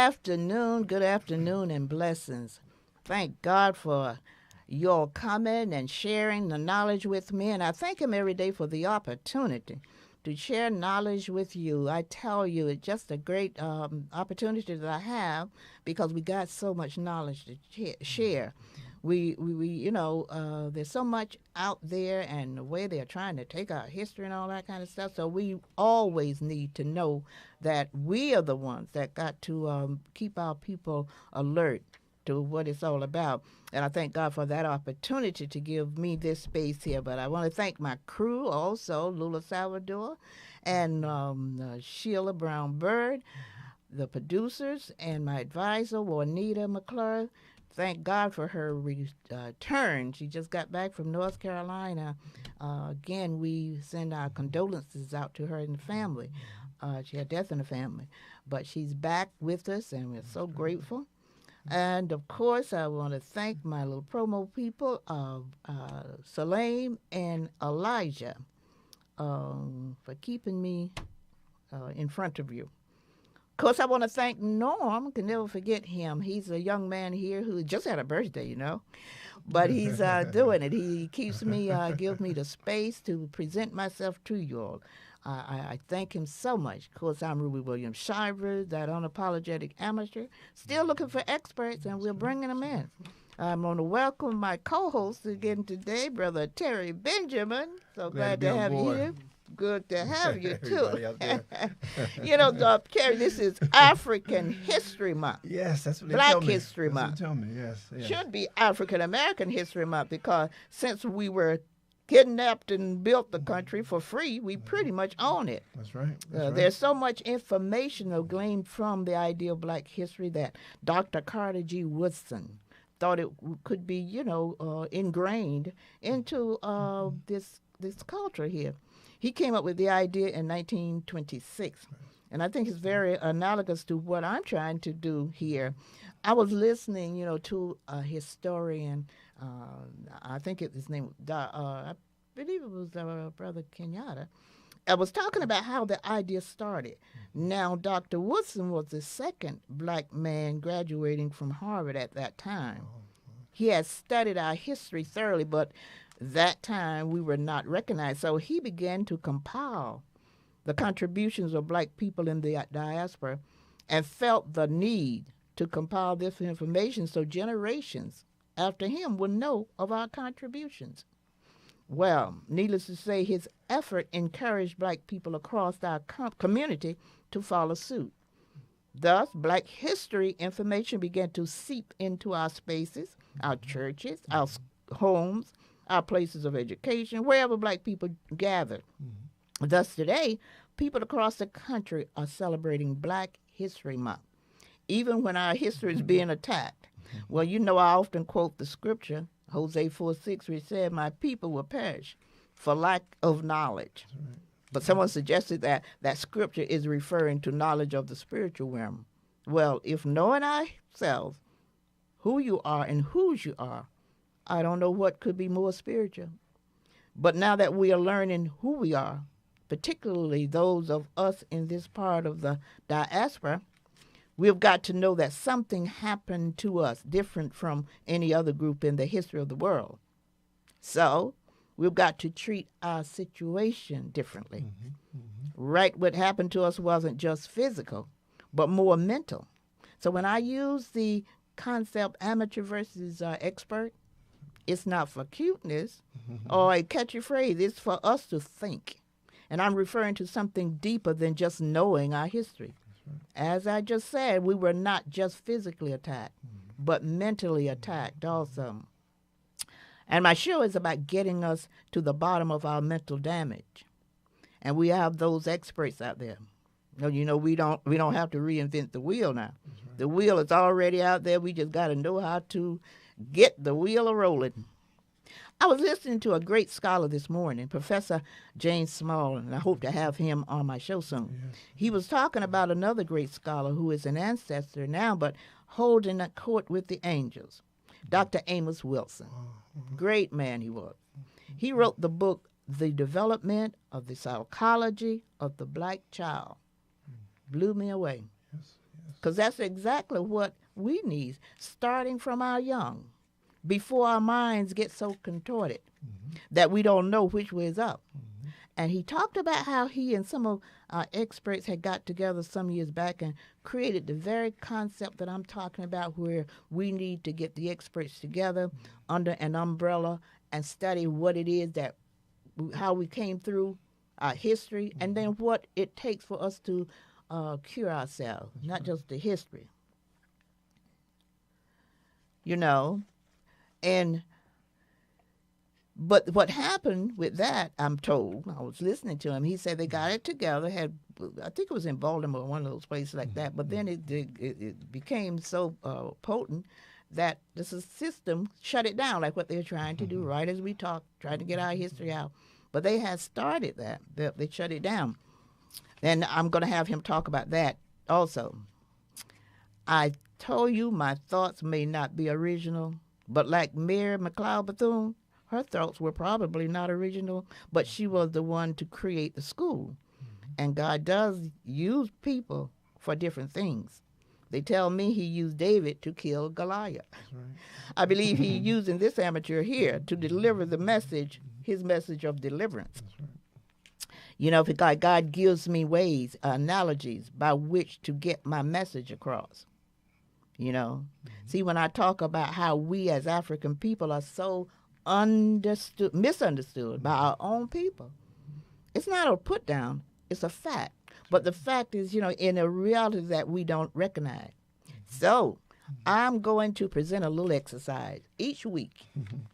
afternoon, and blessings. Thank God for your coming and sharing the knowledge with me, and I thank Him every day for the opportunity to share knowledge with you. I tell you, it's just a great opportunity that I have because we got so much knowledge to share. There's so much out there and the way they're trying to take our history and all that kind of stuff. So we always need to know that we are the ones that got to keep our people alert to what it's all about. And I thank God for that opportunity to give me this space here. But I want to thank my crew also, Lula Salvador and Sheila Brown Bird, the producers, and my advisor, Juanita McClure. Thank God for her return. She just got back from North Carolina. Again, we send our condolences out to her and the family. She had death in the family. But she's back with us, and we're so grateful. And, of course, I want to thank my little promo people, Salam and Elijah, for keeping me in front of you. Of course, I want to thank Norm. I can never forget him. He's a young man here who just had a birthday, but he's doing it. He keeps me, gives me the space to present myself to you all. I thank him so much. Of course, I'm Ruby Williams Shiver, that unapologetic amateur, still looking for experts, and we're bringing them in. I'm going to welcome my co-host again today, Brother Terry Benjamin. So glad to have you here. Good to have you, too. Terry, this is African History Month. Yes, that's what they Black tell me. History Month. That's what they tell me, yes. Should be African American History Month because since we were kidnapped and built the country for free, we pretty much own it. That's right. There's so much information gleaned from the idea of black history that Dr. Carter G. Woodson thought it could be, ingrained into this culture here. He came up with the idea in 1926, and I think it's very analogous to what I'm trying to do here. I was listening, to a historian. I think his name, I believe it was Brother Kenyatta. I was talking about how the idea started. Now, Dr. Woodson was the second black man graduating from Harvard at that time. He had studied our history thoroughly, but that time we were not recognized. So he began to compile the contributions of black people in the diaspora and felt the need to compile this information so generations after him would know of our contributions. Well, needless to say, his effort encouraged black people across our community to follow suit. Thus, black history information began to seep into our spaces, our churches, our homes, our places of education, wherever black people gathered. Mm-hmm. Thus, today, people across the country are celebrating Black History Month, even when our history is being attacked. Well, I often quote the scripture, Hosea 4:6, which said, "My people will perish for lack of knowledge." Right. But someone suggested that that scripture is referring to knowledge of the spiritual realm. Well, if knowing ourselves, who you are and whose you are, I don't know what could be more spiritual. But now that we are learning who we are, particularly those of us in this part of the diaspora, we've got to know that something happened to us different from any other group in the history of the world. So we've got to treat our situation differently. Mm-hmm, mm-hmm. Right, what happened to us wasn't just physical, but more mental. So when I use the concept amateur versus expert, it's not for cuteness or a catchy phrase. It's for us to think. And I'm referring to something deeper than just knowing our history. Right. As I just said, we were not just physically attacked, but mentally attacked also. And my show is about getting us to the bottom of our mental damage. And we have those experts out there. We don't have to reinvent the wheel now. Right. The wheel is already out there. We just got to know how to get the wheel a-rolling. I was listening to a great scholar this morning, Professor James Small, and I hope to have him on my show soon. Yes. He was talking about another great scholar who is an ancestor now, but holding a court with the angels, Dr. Amos Wilson. Great man he was. He wrote the book, The Development of the Psychology of the Black Child. Blew me away. Yes, yes. because that's exactly what we need, starting from our young, before our minds get so contorted that we don't know which way is up. And he talked about how he and some of our experts had got together some years back and created the very concept that I'm talking about, where we need to get the experts together under an umbrella and study what it is that, how we came through our history, and then what it takes for us to cure ourselves, not just the history. You know, and but what happened with that, I'm told, I was listening to him, he said they got it together, had, I think it was in Baltimore, one of those places like that, but then it became so potent that the system shut it down, like what they were trying to do, right as we talked, trying to get our history out. But they had started that. They shut it down. And I'm going to have him talk about that also. I told you my thoughts may not be original, but like Mary McLeod Bethune, her thoughts were probably not original, but she was the one to create the school. And God does use people for different things. They tell me he used David to kill Goliath. That's right. I believe he's using this amateur here to deliver the message, his message of deliverance. That's right. You know, because God gives me ways, analogies by which to get my message across. You know, see, when I talk about how we as African people are so misunderstood by our own people, it's not a put down, it's a fact. But the fact is, you know, in a reality that we don't recognize. So I'm going to present a little exercise each week.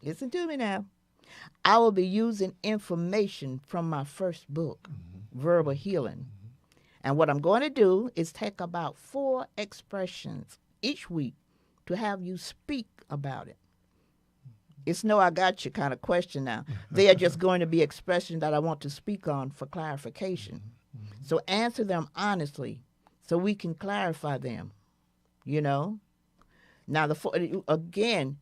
Listen to me now. I will be using information from my first book, Verbal Healing. And what I'm going to do is take about 4 expressions each week to have you speak about it. It's no I got you kind of question now. They are just going to be expressions that I want to speak on for clarification. So answer them honestly so we can clarify them, you know. Now, again,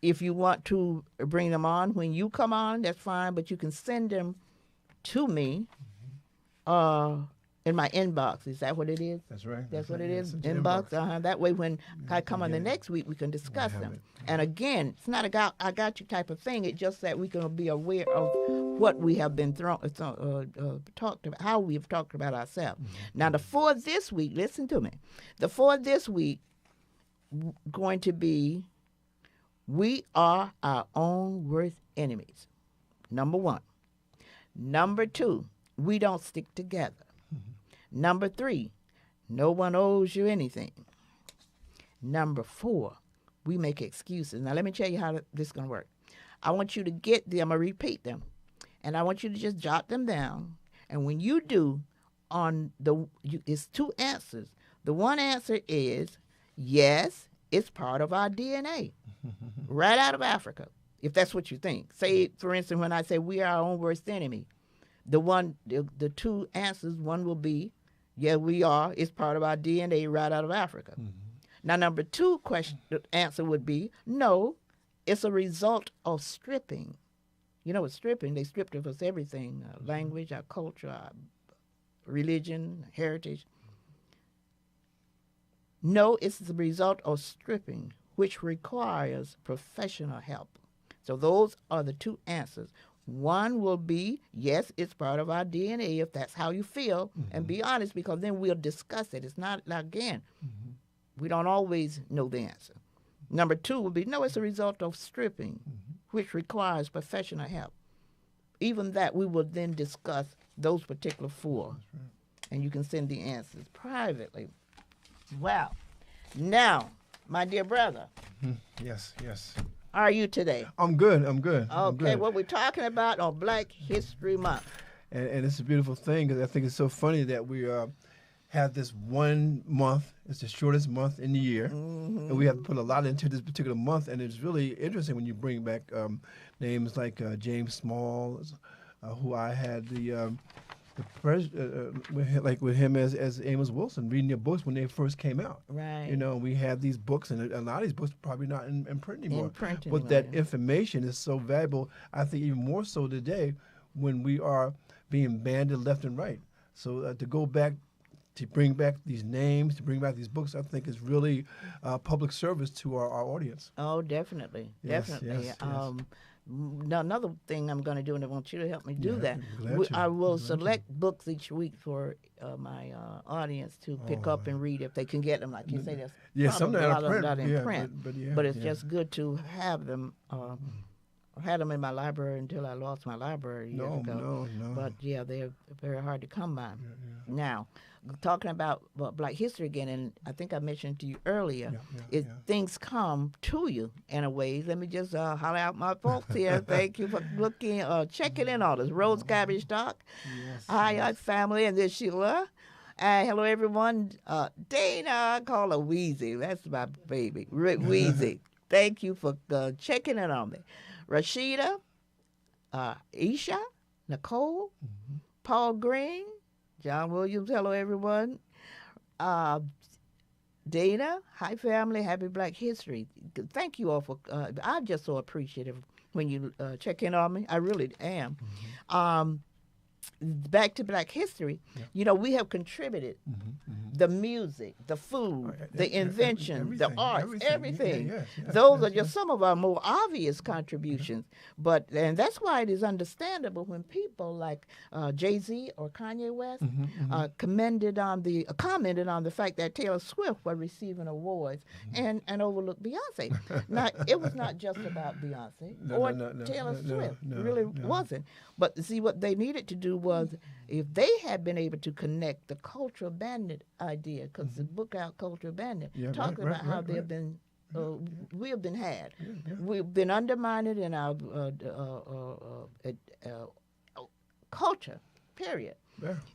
if you want to bring them on when you come on, that's fine, but you can send them to me in my inbox. Is that what it is? That's right. That's what it is? Inbox? That way when I come on the next week, we can discuss them. And again, it's not a I got you type of thing. It's just that we can be aware of what we have been talked about, how we have talked about ourselves. Now, the 4 this week, listen to me. The 4 this week going to be, we are our own worst enemies. Number 1. Number 2, we don't stick together. Number 3, no one owes you anything. Number 4, we make excuses. Now, let me tell you how this is going to work. I want you to get them, I'm going to repeat them, and I want you to just jot them down. And when you do, it's 2 answers. The one answer is, yes, it's part of our DNA, right out of Africa, if that's what you think. Say, for instance, when I say we are our own worst enemy, the 2 answers, one will be, yeah, we are. It's part of our DNA right out of Africa. Now, number 2 the answer would be, no, it's a result of stripping. You know, with stripping, they stripped of us everything, our language, our culture, our religion, heritage. No, it's the result of stripping, which requires professional help. So those are the 2 answers. One will be, yes, it's part of our DNA, if that's how you feel, and be honest, because then we'll discuss it. It's not, again, we don't always know the answer. Number 2 will be, no, it's a result of stripping, which requires professional help. Even that, we will then discuss those particular 4, and you can send the answers privately. Wow. Now, my dear brother. Yes. How are you today? I'm good. Okay, what we're talking about on Black History Month. And it's a beautiful thing, because I think it's so funny that we have this 1 month. It's the shortest month in the year. And we have to put a lot into this particular month. And it's really interesting when you bring back names like James Small, who I had with him as Amos Wilson, reading their books when they first came out. Right. You know, we have these books, and a lot of these books are probably not in print anymore. But that information is so valuable, I think even more so today when we are being banded left and right. So to go back to bring back these names, to bring back these books, I think is really public service to our audience. Oh, definitely, Yes, definitely. yes, yes. Now, another thing I'm going to do, and I want you to help me do Yeah, that. I'm glad to. I will I'm glad to. select books each week for my audience to pick up and read if they can get them. Like you say, there's Yeah, probably some a out lot of of them print. not in Yeah, print. but yeah, But it's yeah. just good to have them. I had them in my library until I lost my library years ago. No. But yeah, they're very hard to come by. Now, talking about Black history again, and I think I mentioned to you earlier, things come to you in a way. Let me just holler out my folks here. Thank you for checking in on us. Rose Cabbage Stock, hi, family, and this Sheila. Hello, everyone. Dana, I call her Wheezy. That's my baby, Wheezy. Thank you for checking in on me. Rashida, Isha, Nicole, Paul Green, John Williams, hello everyone. Dana, hi family, happy Black History. Thank you all for, I'm just so appreciative when you check in on me. I really am. Back to Black History, we have contributed the music, the food, the invention, the arts, everything. Those are just some of our more obvious contributions. And that's why it is understandable when people like Jay-Z or Kanye West commented on the fact that Taylor Swift was receiving awards and overlooked Beyonce. Now, it was not just about Beyonce or Taylor Swift. It really wasn't. But see, what they needed to do was, if they had been able to connect the cultural bandit idea, because the book out, Cultural Bandit, talking about how they have been, we have been had. We've been undermined in our culture, period.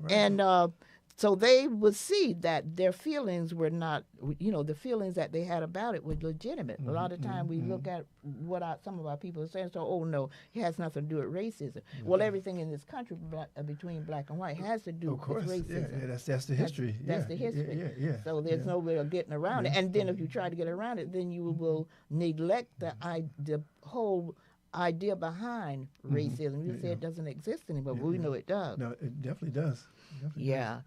And so they would see that their feelings were not, the feelings that they had about it were legitimate. A lot of time we look at what some of our people are saying, so, oh no, it has nothing to do with racism. Well, everything in this country between black and white has to do with racism. Yeah, that's the history. That's the history. So there's no way of getting around it. And then if you try to get around it, then you will neglect the whole idea behind racism. You say it doesn't exist anymore, but we know it does. No, it definitely does. Yeah.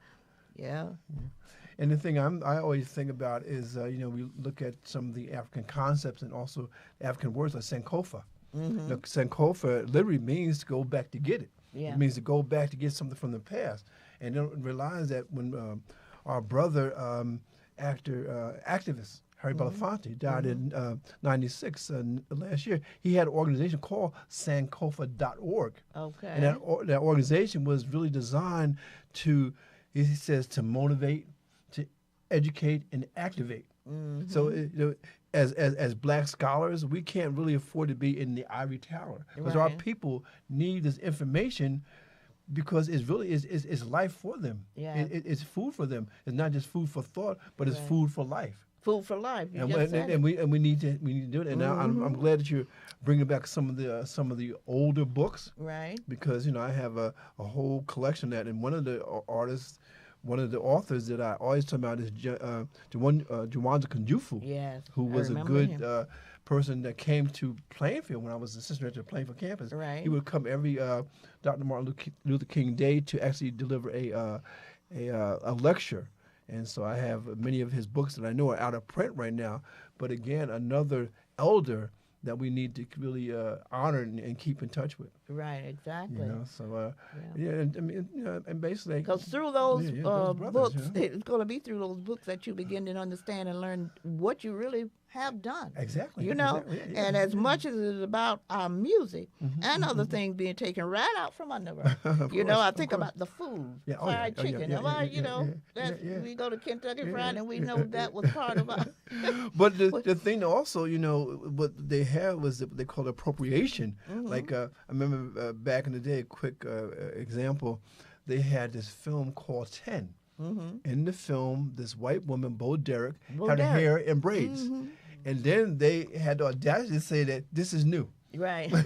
And the thing I always think about is, we look at some of the African concepts and also African words like Sankofa. Sankofa literally means to go back to get it. Yeah. It means to go back to get something from the past. And don't realize that when our brother, activist, Harry Belafonte, died in 96 last year, he had an organization called Sankofa.org. Okay. And that organization was really designed to, he says, to motivate, to educate, and activate. So as black scholars, we can't really afford to be in the ivory tower, because our people need this information, because it's really it's life for them. It's food for them. It's not just food for thought, but it's food for life. Food for life. And we need to do it. And now I'm glad that you're bringing back some of the older books, right? Because I have a whole collection of that, and one of the authors that I always talk about is Juwanza Kunjufu, who was a good person that came to Plainfield when I was assistant director of Plainfield campus. Right. He would come every Dr. Martin Luther King Day to actually deliver a lecture. And so I have many of his books that I know are out of print right now. But again, another elder that we need to really honor and keep in touch with. Right, exactly. And basically, because through those brothers, books, it's going to be through those books that you begin to understand and learn what you really have done. Exactly. And as much as it's about our music and other things being taken right out from under us. I think about the food, fried chicken. We go to Kentucky Fried, and we know that was part of our. But the thing also, what they had was they called appropriation. Like I remember back in the day, a quick example, they had this film called 10. In the film, this white woman, Bo Derek, had her hair in braids. And then they had the audacity to say that this is new. Right. Now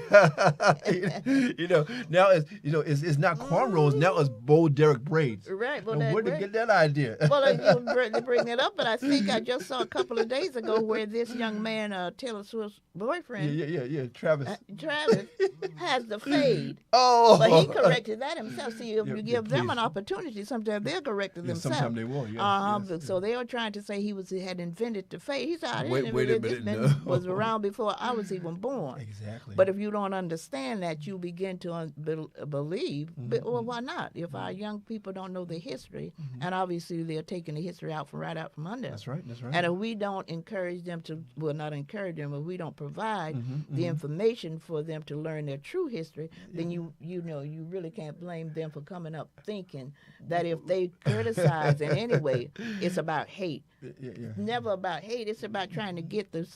it's not cornrows. Now it's Bo Derek braids. Right. Well, Now, where did right. you get that idea? Well, they bring that up, but I think I just saw a couple of days ago where this young man, Taylor Swift's boyfriend, yeah. Travis. Travis, has the fade. Oh. But he corrected that himself. See, if Yeah, you yeah, give them please. an opportunity, sometimes they'll correct it Yeah, themselves. sometimes they will. Yes, yes, So they were trying to say he had invented the fade. He said, I didn't Wait a invent this minute, man no. was around before I was even born. Exactly. But if you don't understand that, you begin to believe. Well, why not? If our young people don't know the history, and obviously they're taking the history right out from under. That's right. That's right. And if we don't encourage them to, well, not encourage them, but we don't provide the information for them to learn their true history, then you really can't blame them for coming up thinking that if they criticize in any way, it's about hate. Yeah. It's never about hate. It's about trying to get the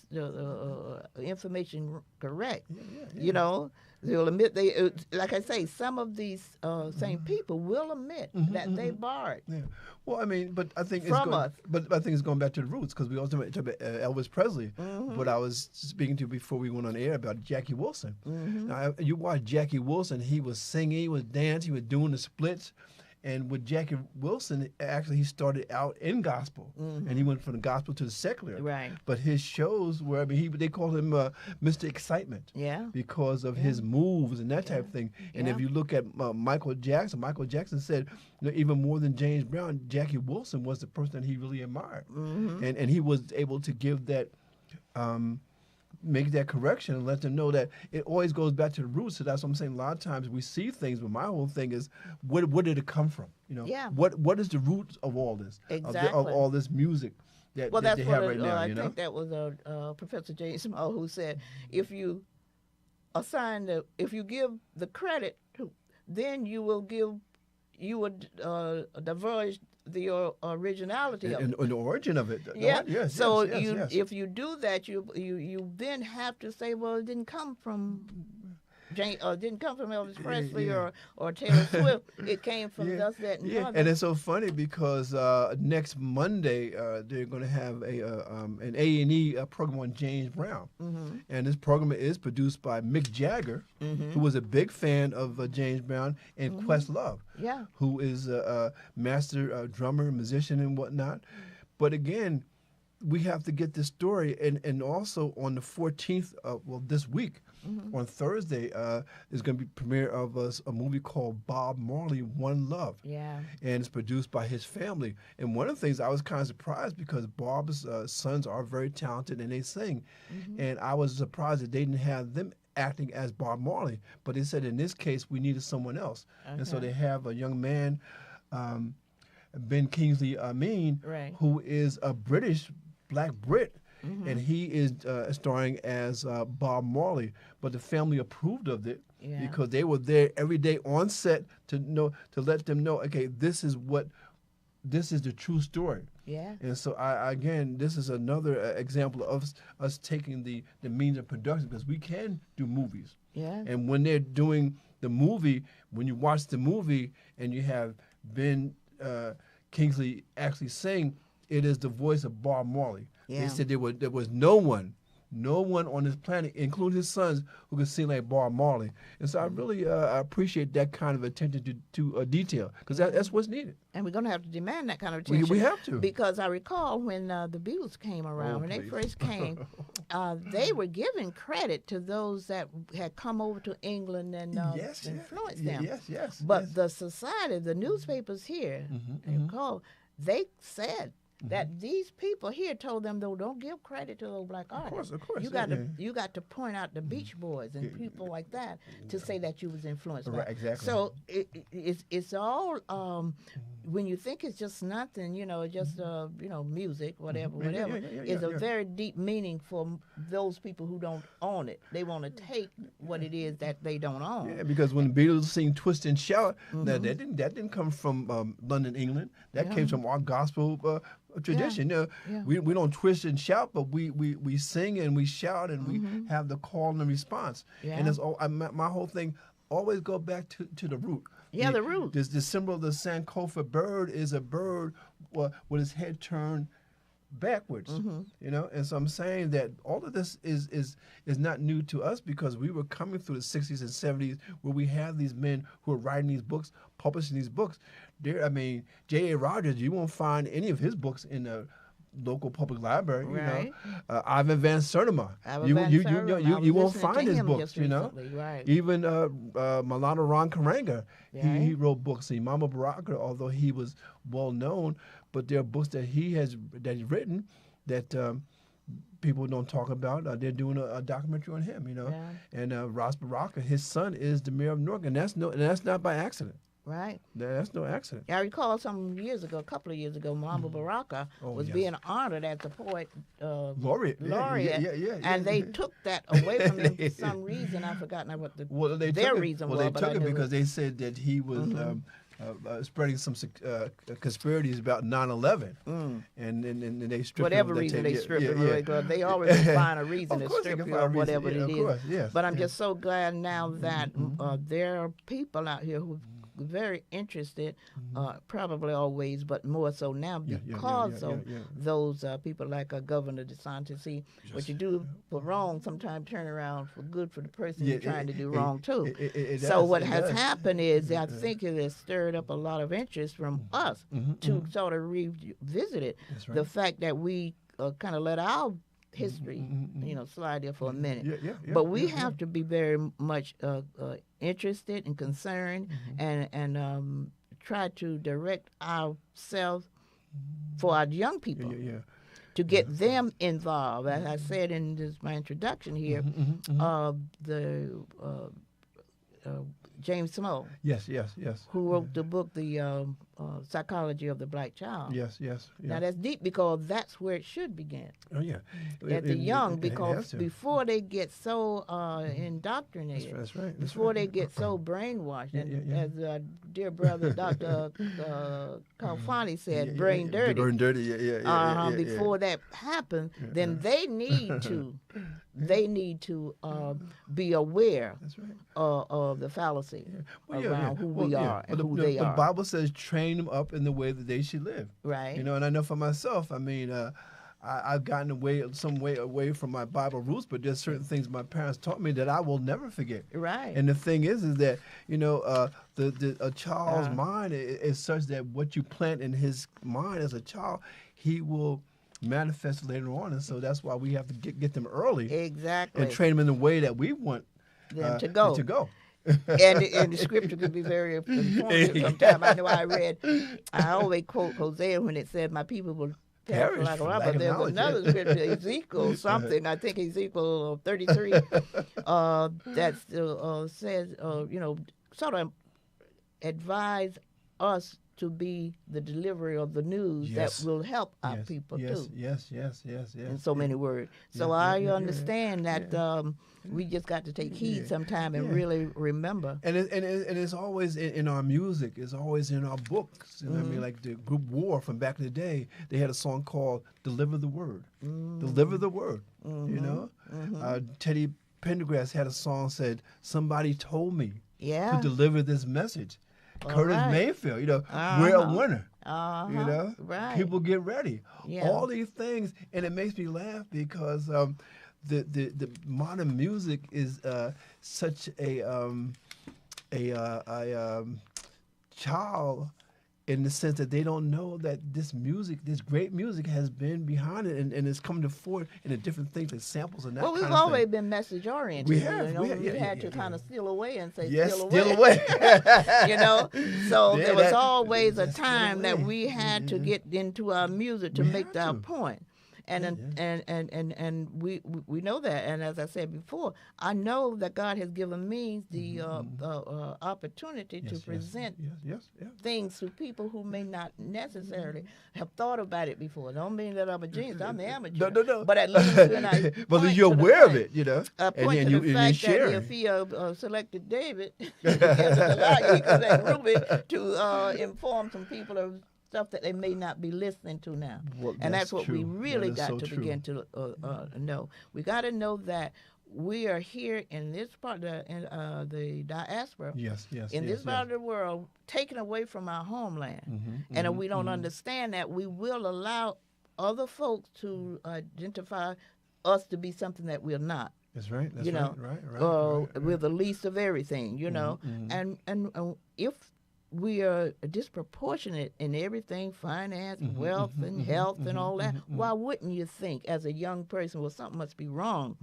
information correct. Yeah. They'll admit like I say, some of these same people will admit that they borrowed. Yeah. Well, I mean, but I think From it's us. But I think it's going back to the roots because we also talked about Elvis Presley. What I was speaking to before we went on air about Jackie Wilson. Now, you watch Jackie Wilson; he was singing, he was dancing, he was doing the splits. And with Jackie Wilson, actually, he started out in gospel, and he went from the gospel to the secular. Right. But his shows were, they called him Mr. Excitement. Yeah. Because of his moves and that type of thing. And if Yeah. you look at Michael Jackson said, even more than James Brown, Jackie Wilson was the person that he really admired, and he was able to give that. Make that correction and let them know that it always goes back to the roots. So that's what I'm saying. A lot of times we see things, but my whole thing is, where did it come from? Yeah. What is the roots of all this? Exactly. Of all this music that, Well, that that's they what have right now. I think that was Professor James Small who said, if you if you give the credit, then you will diverge the originality of it. And the origin of it. Yeah. Yes, So yes. if you do that, you then have to say, well, it didn't come from didn't come from Elvis Presley or Taylor Swift. It came from thus, that, and other. And it's so funny because next Monday they're going to have an A&E program on James Brown, and this program is produced by Mick Jagger, who was a big fan of James Brown, and Questlove, who is a master drummer, musician, and whatnot. But again, we have to get this story, and also on the 14th, this week, on Thursday, there's going to be premiere of a movie called Bob Marley, One Love. Yeah. And it's produced by his family. And one of the things I was kind of surprised because Bob's sons are very talented and they sing. And I was surprised that they didn't have them acting as Bob Marley. But they said in this case, we needed someone else. Okay. And so they have a young man, Ben Kingsley Amin, who is a British black Brit. And he is starring as Bob Marley, but the family approved of it because they were there every day on set to let them know, okay, this is the true story. Yeah. And so again, this is another example of us taking the means of production because we can do movies. Yeah. And when they're doing the movie, when you watch the movie and you have Ben Kingsley actually sing, it is the voice of Bob Marley. Yeah. They said there was no one on this planet, including his sons, who could sing like Bob Marley. And so I really appreciate that kind of attention to detail because that's what's needed. And we're going to have to demand that kind of attention. We have to. Because I recall when the Beatles came around, when they first came, they were giving credit to those that had come over to England and influenced them. Yes. But the society, the newspapers here, they said that these people here told them, though, don't give credit to those black artists. Of course. You got to point out the Beach Boys and people like that to say that you was influenced by. Right, exactly. So it's all when you think it's just nothing, just music, whatever. It's a very deep meaning for those people who don't own it. They want to take what it is that they don't own. Yeah, because when the Beatles sing "Twist and Shout," that didn't come from London, England. That came from our gospel tradition. We don't twist and shout, but we sing and we shout and we have the call and the response. Yeah. And it's all my whole thing. Always go back to the root. Yeah, the root. The symbol of the Sankofa bird is a bird with his head turned backwards. You know, and so I'm saying that all of this is not new to us because we were coming through the 60s and 70s where we have these men who are writing these books, publishing these books. There, I mean, J.A. Rogers, you won't find any of his books in the local public library. Right. You know, Ivan Van Sertima, you won't find his books. You know, right. even Malana Ron Karanga, Right. he wrote books. Imam Baraka, although he was well known, but there are books that he's written that people don't talk about. They're doing a documentary on him, you know. Yeah. And Ras Baraka, his son, is the mayor of Newark, and that's not by accident. Right. That's no accident. I recall a couple of years ago, Muhammad Baraka was being honored as the poet laureate. Yeah. And they took that away from him for some reason. I've forgotten what their reason was. Well, they took it because they said that he was spreading some conspiracies about 9/11, and they stripped whatever him. Reason they stripped him. Because they always find a reason to strip you or whatever it is. Course, yes, but I'm just so glad now that there are people out here who very interested, probably always, but more so now because of those people like Governor DeSantis. See, what you do for wrong sometimes turn around for good for the person you're trying to do wrong too. So what has happened is I think it has stirred up a lot of interest from us to sort of revisit it. Right. The fact that we kind of let our history, slide there for a minute. But we have to be very much interested and concerned and try to direct ourselves for our young people to get them involved. As I said in my introduction here, James Smoe. Yes. Who wrote the book, The Psychology of the Black Child. Yes. Now that's deep because that's where it should begin. Oh yeah. At the young, because before they get so indoctrinated, that's right. before they get so brainwashed, and as dear brother Dr. Kalfani said, brain dirty. Brain dirty. Before that happens, then they need to. They need to be aware of the fallacy around who we are and who they are. The Bible says, train them up in the way that they should live. Right. You know, and I know for myself, I mean, I've gotten away from my Bible roots, but there's certain things my parents taught me that I will never forget. Right. And the thing is that, a child's mind is such that what you plant in his mind as a child, he will manifest later on, and so that's why we have to get them early, exactly, and train them in the way that we want them to go. And the scripture could be very informative sometimes. I know I always quote Hosea when it said, "My people will perish like a rock." But there's another scripture, Ezekiel something. I think Ezekiel 33 that says, sort of advise us to be the deliverer of the news that will help our people too. Yes. In so many words. So I understand that we just got to take heed sometime and really remember. And it's always in our music. It's always in our books. You know what I mean? Like the group War from back in the day, they had a song called "Deliver the Word." Deliver the Word. You know, Teddy Pendergrass had a song said, "Somebody told me to deliver this message." Curtis Mayfield, we're a winner. People get ready. All these things, and it makes me laugh because the modern music is such a child in the sense that they don't know that this great music has been behind it and it's come to forth in the different things and samples and that kind of thing. Well, we've always been message oriented. We have. We had to kind of steal away and say, steal away. So there was always a time that we had to get into our music to make our point. And we know that. And as I said before, I know that God has given me the opportunity to present things to people who may not necessarily have thought about it before. Don't mean that I'm a genius. I'm an amateur. No. But at least when I but you're aware of it, I point to the fact that if he selected David, he selected Ruby to inform some people of stuff that they may not be listening to now. Well, and that's what true. we really got to true. begin to know. We got to know that we are here in this part of the diaspora, in this part of the world, taken away from our homeland. And if we don't understand that, we will allow other folks to identify us to be something that we're not. That's right. That's You know, right. we're the least of everything. You know, and if we are disproportionate in everything, finance, wealth, and health, and all that, why wouldn't you think, as a young person, well, something must be wrong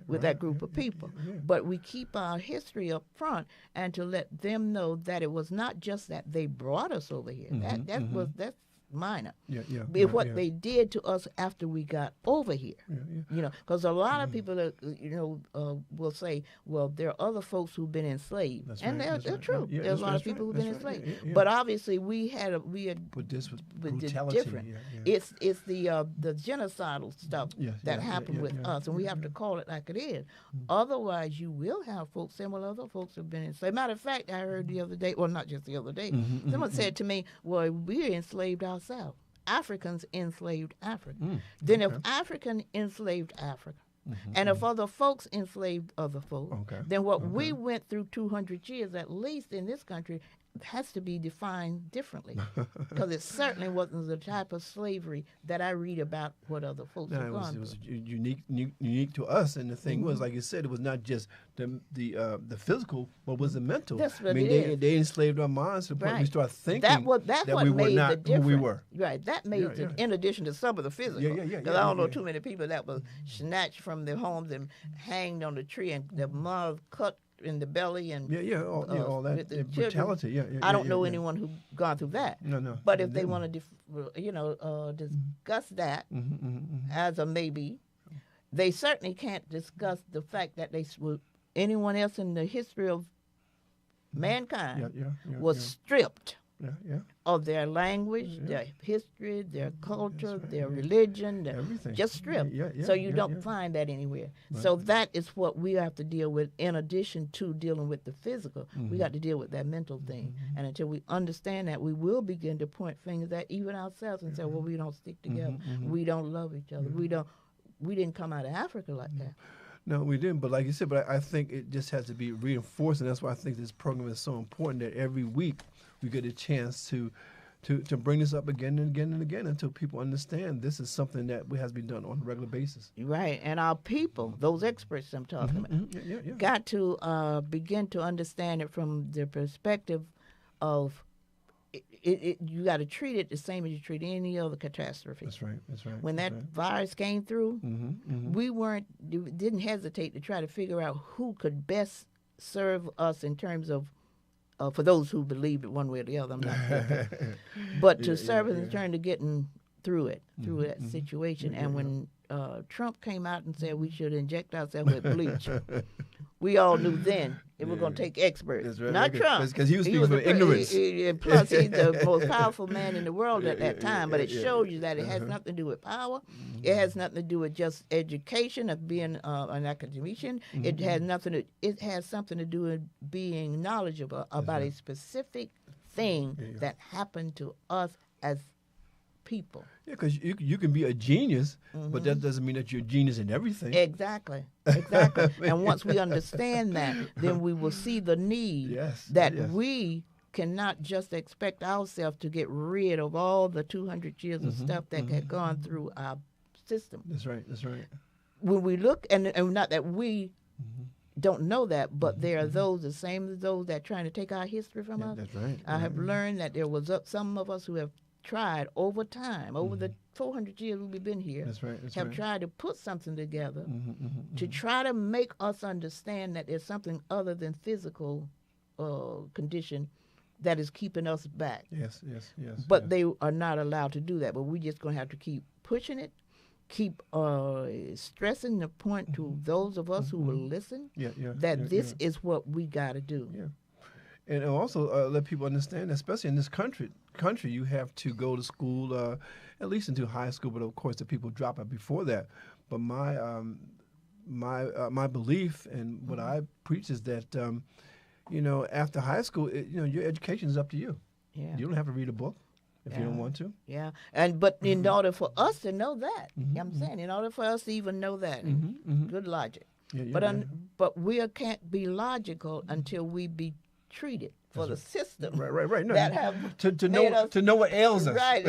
with that group of people? But we keep our history up front, and to let them know that it was not just that they brought us over here. That's minor. What they did to us after we got over here. You know, because a lot of people that will say, well, there are other folks who've been enslaved, and they're true. There's a lot of people who've been enslaved, but obviously we had. But this was with brutality. different. It's the genocidal stuff that happened with us, and we have to call it like it is. Otherwise, you will have folks saying, well, other folks have been enslaved. Matter of fact, I heard the other day, well, not just the other day, someone said to me, well, we're enslaved ourselves. Africans enslaved Africa. Then if African enslaved Africa, and if other folks enslaved other folks, then what we went through 200 years, at least in this country, has to be defined differently, because it certainly wasn't the type of slavery that I read about what other folks have gone through. It was unique to us, and the thing was, like you said, it was not just the physical, but was the mental. That's what they enslaved our minds to the point we start thinking that we were not who we were. Right, that made it, in addition to some of the physical. Because I don't know too many people that was snatched from their homes and hanged on the tree, and the mother cut in the belly, and all that brutality. I don't know anyone who gone through that. No. But if they want to, discuss that as a maybe, they certainly can't discuss the fact that anyone else in the history of mankind was stripped of their language, their history, their culture, their religion, everything. Just stripped. So you don't find that anywhere. So that is what we have to deal with, in addition to dealing with the physical. We got to deal with that mental thing. And until we understand that, we will begin to point fingers at even ourselves and say, well, we don't stick together. We don't love each other. We didn't come out of Africa like that. No, we didn't. But like you said, I think it just has to be reinforced, and that's why I think this program is so important, that every week we get a chance to bring this up again and again and again until people understand this is something that has to be done on a regular basis. Right. And our people, those experts I'm talking about, got to begin to understand it from the perspective of you got to treat it the same as you treat any other catastrophe. That's right. When that virus came through, we didn't hesitate to try to figure out who could best serve us in terms of, for those who believe it one way or the other, I'm not sure. But to serve us in terms of getting through it, through that situation. And when Trump came out and said we should inject ourselves with bleach, we all knew then it was going to take experts. That's right. Not Trump. Because he was speaking from ignorance. Plus, he's the most powerful man in the world at that time. But it shows you that it has nothing to do with power. It has nothing to do with just education, of being an academician. It has something to do with being knowledgeable about a specific thing that happened to us as people. Yeah, because you can be a genius, but that doesn't mean that you're a genius in everything. Exactly. And once we understand that, then we will see the need we cannot just expect ourselves to get rid of all the 200 years of stuff that had gone through our system. That's right. When we look, and not that we don't know that, but there are those, the same as those that are trying to take our history from us. That's right. I have learned that there was some of us who have tried over time, over the 400 years we've been here, have tried to put something together to try to make us understand that there's something other than physical condition that is keeping us back. Yes. But they are not allowed to do that. But we're just going to have to keep pushing it, keep stressing the point to those of us who will listen that this is what we got to do. Yeah. And also let people understand, especially in this country, you have to go to school, at least into high school. But of course, the people drop out before that. But my belief and what I preach is that after high school, your education is up to you. Yeah. You don't have to read a book if you don't want to. Yeah. But in order for us to know that, I'm saying, in order for us to even know that, good logic. But we can't be logical until we be treated, for the system Right. No, that have to made know us to know what ails us. right.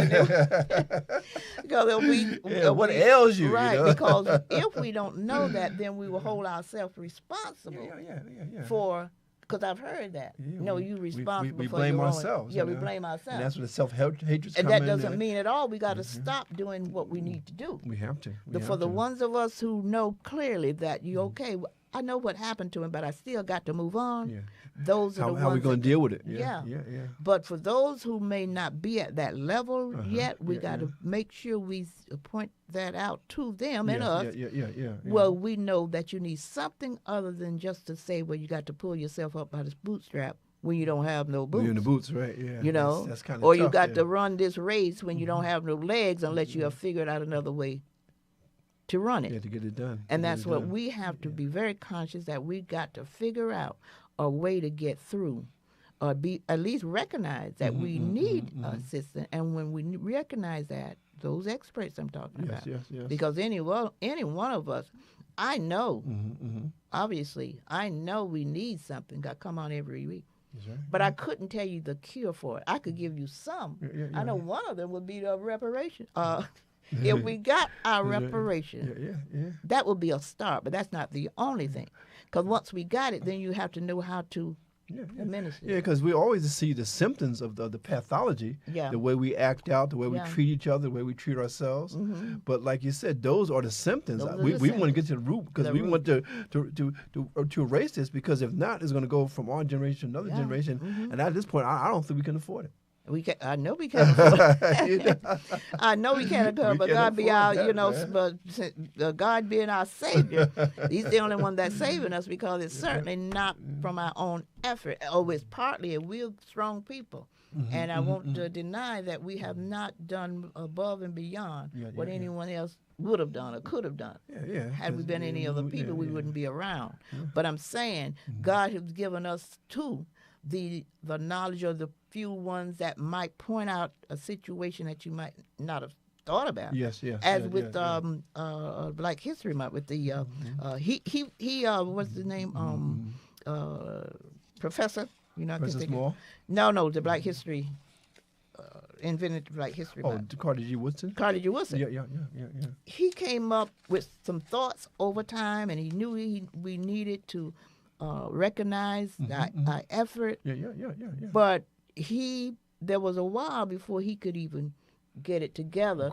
Because What ails you? right? You know? Because if we don't know that, then we will hold ourselves responsible Yeah. for. Because I've heard that. Yeah, No, you responsible we for blame your own. ourselves. Yeah, you we know? blame ourselves. And that's where the self-hatred's And come that in. doesn't mean at all we got to stop doing what we need to do. We have to. For the ones of us who know clearly that you okay, I know what happened to him, but I still got to move on. Yeah. Those are the ones. How we going to deal with it? Yeah. Yeah. But for those who may not be at that level yet, we got to make sure we point that out to them and us. Yeah. Well, we know that you need something other than just to say, well, you got to pull yourself up by the bootstrap when you don't have no boots. You're in the boots, right? Yeah. You know, that's kind of or tough, you got to run this race when you don't have no legs unless you have figured out another way to run it. Yeah, to get it done. And that's what we have to be very conscious that we got to figure out a way to get through, or be at least recognize that we need assistance. And when we recognize that, those experts I'm talking about, Yes. because any one of us, I know, obviously, I know we need something. Got come on every week. Right. But I couldn't tell you the cure for it. I could give you some. I know one of them would be the reparation. If we got our reparation, that would be a start, but that's not the only thing. Because once we got it, then you have to know how to administer it. Yeah, because we always see the symptoms of the pathology, the way we act out, the way we treat each other, the way we treat ourselves. But like you said, those are the symptoms. We want to get to the root because we want to erase this, because if not, it's going to go from one generation to another generation. And at this point, I don't think we can afford it. I know we can't afford it. I know we can't afford it, but God be our, but God being our Savior, He's the only one that's saving us, because it's certainly not from our own effort. Oh, it's partly, and we're strong people. And I won't deny that we have not done above and beyond what anyone else would have done or could have done. Had we been any other people, we wouldn't be around. But I'm saying God has given us too the knowledge of the few ones that might point out a situation that you might not have thought about. As with Black History Month, with the what's the name? Professor. Professor Small? No, the Black History invented Black History Month. Carter G. Woodson? Carter G. Woodson. Yeah. He came up with some thoughts over time, and he knew we needed to recognize our effort. Yeah. But there was a while before he could even get it together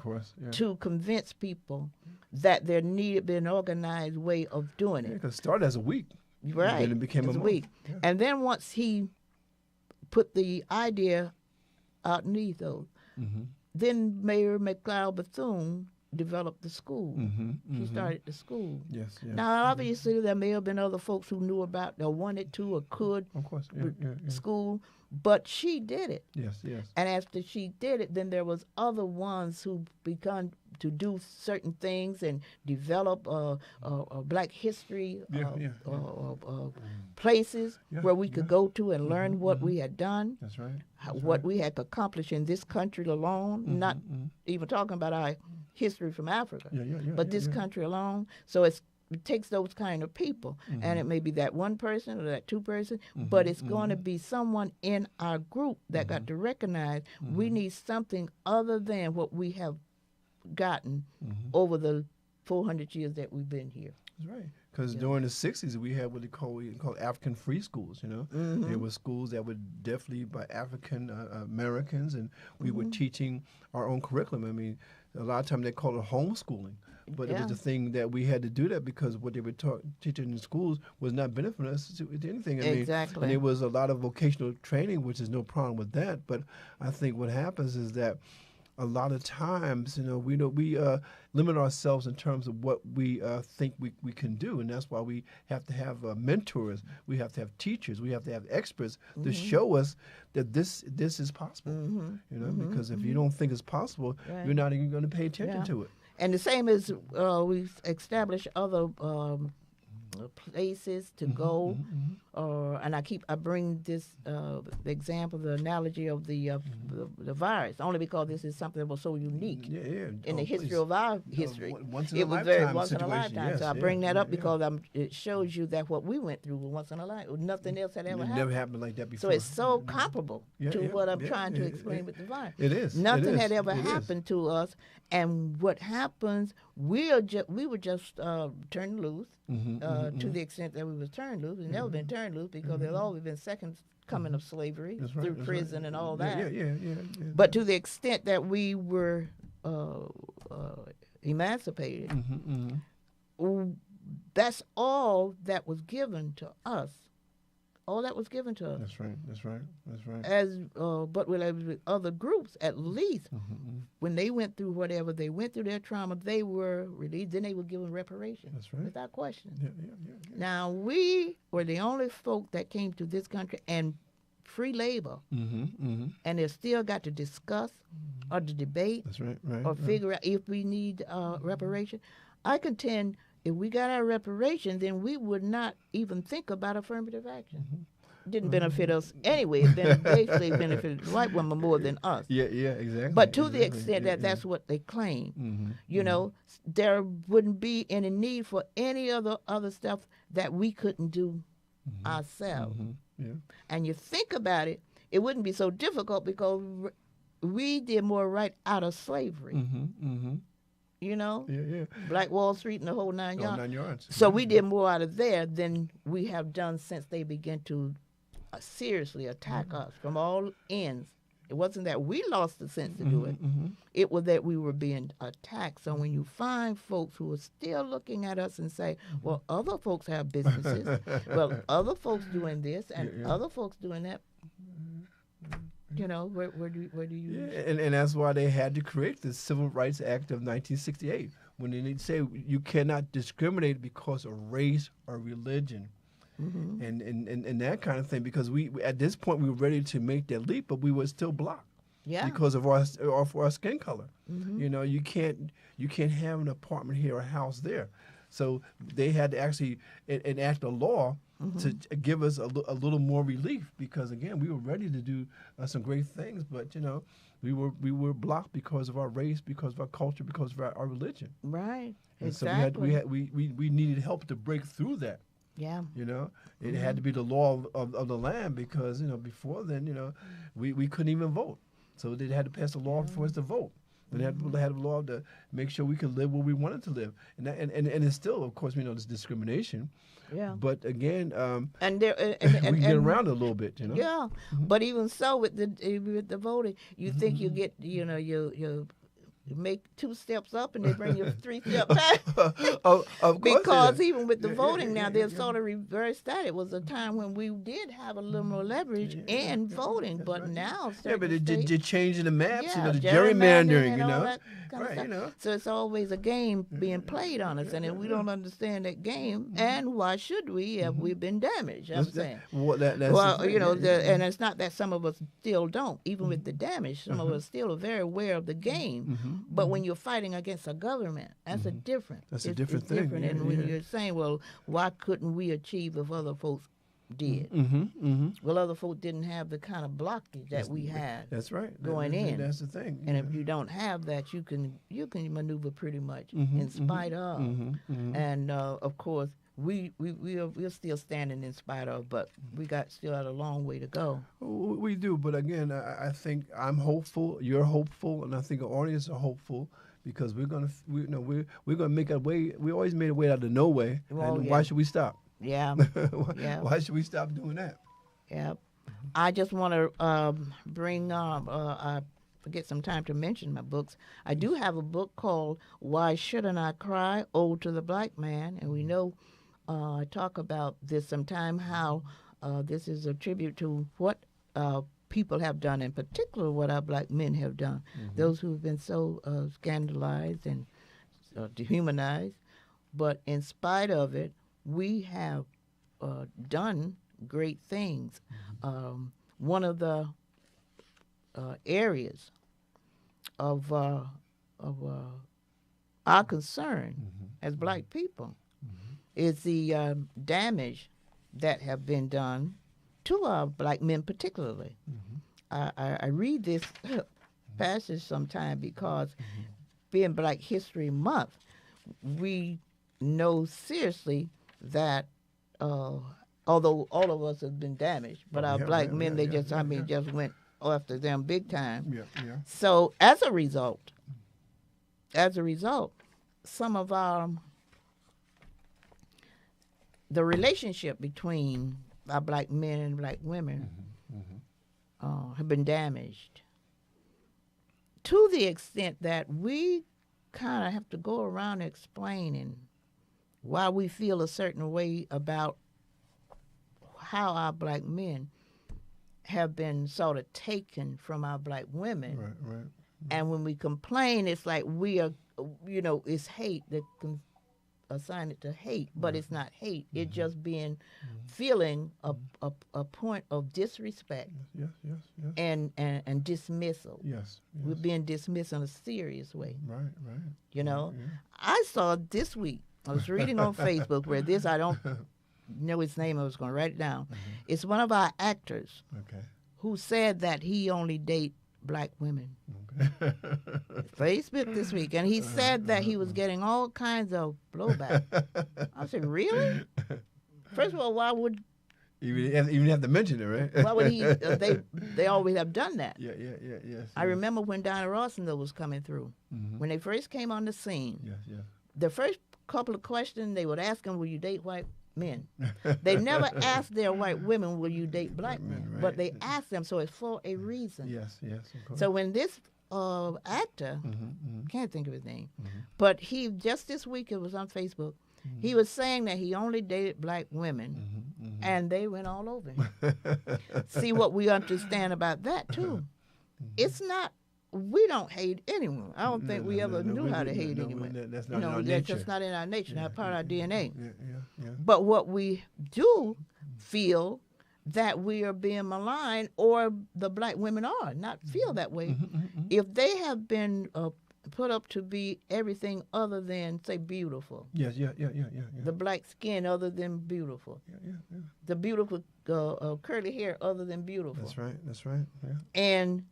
to convince people that there needed to be an organized way of doing it. Because it started as a week. Right. And then it became a week. Yeah. And then once he put the idea out in the ethos, then Mayor McLeod Bethune developed the school. He started the school. Yes. Now, obviously, there may have been other folks who knew about or wanted to or could school, but she did it. Yes. And after she did it, then there was other ones who began to do certain things and develop Black history places where we could go to and learn what we had done. That's right. What we had accomplished in this country alone, not even talking about our history from Africa, but this country alone. So it takes those kind of people, and it may be that one person or that two person, but it's going to be someone in our group that got to recognize we need something other than what we have gotten over the 400 years that we've been here. That's right. Because during the 60s, we had what they call African free schools, There were schools that were definitely by African Americans, and we were teaching our own curriculum. I mean, a lot of times they call it homeschooling. But it was the thing that we had to do that because what they were teaching in schools was not benefiting us to anything. Exactly. And there was a lot of vocational training, which is no problem with that. But I think what happens is that a lot of times, we limit ourselves in terms of what we think we can do, and that's why we have to have mentors. We have to have teachers. We have to have experts to show us that this is possible. Because if you don't think it's possible, you're not even going to pay attention to it. And the same as we've established other places to go, and I bring this the example, the analogy of the virus, only because this is something that was so unique in the history of our history. Once in It a was lifetime very once in a situation. lifetime. Yes, So I bring that up because it shows you that what we went through was once in a lifetime. Nothing else had ever It happened. never happened like that So before. it's so comparable to what I'm trying to explain with the virus. It is. Nothing It is. had ever It is. happened to us, and what happens, we were just turned loose to the extent that we was turned loose. We've never been turned loose because there's always been second coming of slavery through prison and all that. Yeah. But to the extent that we were emancipated, that's all that was given to us. All that was given to us. That's right. But with other groups, at least, when they went through whatever they went through, their trauma, they were released. Then they were given reparations. That's right. Without question. Yeah. Now, we were the only folk that came to this country and free labor, and they still got to discuss or to debate That's right. or figure out if we need reparation. I contend if we got our reparation, then we would not even think about affirmative action. Didn't benefit us anyway. It basically benefited the white woman more than us. Yeah, exactly. But to the extent that that's what they claim, you know, there wouldn't be any need for any other stuff that we couldn't do ourselves. Yeah. And you think about it, it wouldn't be so difficult because we did more right out of slavery. You know? Yeah. Black Wall Street and the whole nine yards. 9 yards. So we did more out of there than we have done since they began to seriously attack us from all ends. It wasn't that we lost the sense to do it. It was that we were being attacked. So when you find folks who are still looking at us and say, well, other folks have businesses, well, other folks doing this and other folks doing that, you know, where do you... Yeah, and that's why they had to create the Civil Rights Act of 1968, when they say you cannot discriminate because of race or religion. And that kind of thing, because we at this point we were ready to make that leap, but we were still blocked because of our skin color. You know, you can't have an apartment here or a house there. So they had to actually enact a law to give us a little more relief, because again we were ready to do some great things, but you know we were blocked because of our race, because of our culture, because of our religion. Right. And exactly. so we needed help to break through that. Yeah. You know, it had to be the law of the land, because you know before then, you know, we couldn't even vote, so they had to pass a law for us to vote. And they had a law to make sure we could live where we wanted to live, and it's still, of course, we know there's discrimination. Yeah. But again, and there we get around it a little bit, you know. Yeah. But even so, with the voting, you think you get, you know, you make 2 steps up and they bring you 3 steps back. Of course, because even with the voting now, they've sort of reversed that. It was a time when we did have a little more leverage in voting, but now but they're changing the maps, you know, the gerrymandering, you know. That kind of stuff. You know. So it's always a game being played on us, and if we don't understand that game, and why should we? Have we been damaged? I'm saying. Well, you know, and it's not that some of us still don't. Even with the damage, some of us still are very aware of the game. But when you're fighting against a government, that's a different. That's a different thing. Different. And when you're saying, well, why couldn't we achieve if other folks did? Well, other folks didn't have the kind of blockage that we had. That's right. Going in. That's the thing. And if you don't have that, you can maneuver pretty much in spite of. And of course, we're still standing in spite of, but we still got a long way to go. We do, but again, I think I'm hopeful. You're hopeful, and I think the audience are hopeful, because we're gonna make our way. We always made a way out of no way, and why should we stop? Yeah. Why should we stop doing that? Yeah. I just want to bring I forget some time to mention my books. I do have a book called Why Shouldn't I Cry? Ode to the Black Man, and we know I talk about this sometime, how this is a tribute to what people have done, in particular what our black men have done, those who have been so scandalized and dehumanized. But in spite of it, we have done great things. One of the areas of our concern as black people is the damage that have been done to our black men particularly. I read this passage sometime because being Black History Month, we know seriously that although all of us have been damaged, but our black men, they just went after them big time. Yeah, yeah. So as a result, some of the relationship between our black men and black women have been damaged to the extent that we kind of have to go around explaining why we feel a certain way about how our black men have been sort of taken from our black women. Right. And when we complain, it's like we are, it's hate that can assign it to hate, but it's not hate. It's just being feeling a point of disrespect Yes. and dismissal. Yes. We're being dismissed in a serious way. Right. Yeah. I saw this week, I was reading on Facebook where this, I don't know his name, I was going to write it down. It's one of our actors who said that he only date black women. Facebook this week, and he said that he was getting all kinds of blowback. I said, really? First of all, why would even have to mention it, right? why would he? They always have done that. Yes. I remember when Donna Rawson was coming through, when they first came on the scene. Yes. The first couple of questions they would ask him, "Will you date white men?" They never asked their white women, "Will you date black men?" right. But they asked them, so it's for a reason. Yes, of course. So when this actor, can't think of his name, but he just this week, it was on Facebook, he was saying that he only dated black women, and they went all over him. See what we understand about that too. It's not. We don't hate anyone. I don't think we ever knew how to hate anyone. That's not in our nature. That's just not in our nature. Not part of our DNA. Yeah. But what we do feel that we are being maligned, or the black women are not feel that way. If they have been put up to be everything other than, say, beautiful. Yes. The black skin other than beautiful. Yeah. The beautiful curly hair other than beautiful. That's right. Yeah. And